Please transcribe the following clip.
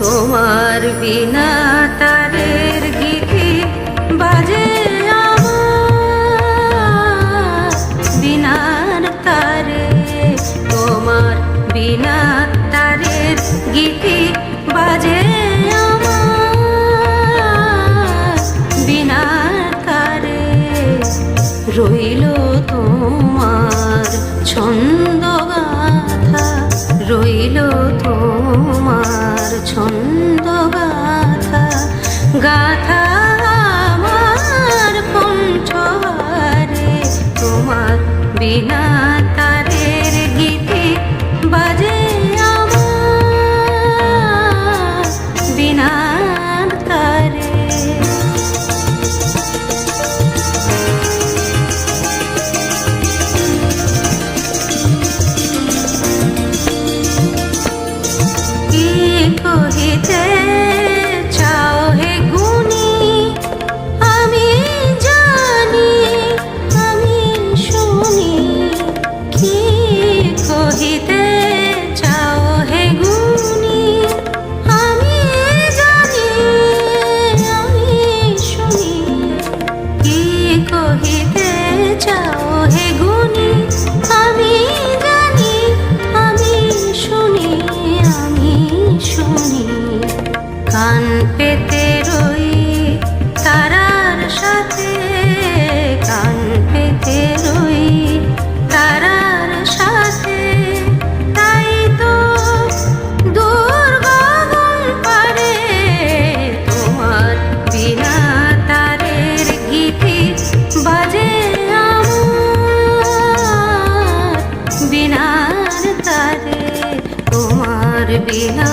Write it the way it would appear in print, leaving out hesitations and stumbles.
তোমার বিনা তারের গীতি বাজে আমার বিনার তারে। তোমার বিনা তারের গীতি বাজে আমার বিনার তারে। রইল তোমার ছন্দ গাথা, রইল তোমার ছন্দ গাথা, গাথা আমার কণ্ঠহারে। তোমার বিনা তারের গীতি বাজে আমার বিনার তারে। কহিতে চাও হে গুণী আমি জানি আমি শুনি। কি কহিতে চাও হে গুণী আমি জানি আমি শুনি। কি কহিতে চাও হে গুণী আমি জানি আমি শুনি আমি শুনি। কান পেতে রই তারার সাথে, কান পেতে রই তারার সাথে। তাই তো দূর গগন পারে তোমার বিনা তারের গীতি বাজে আমার বিনার তারে। তোমার বিনা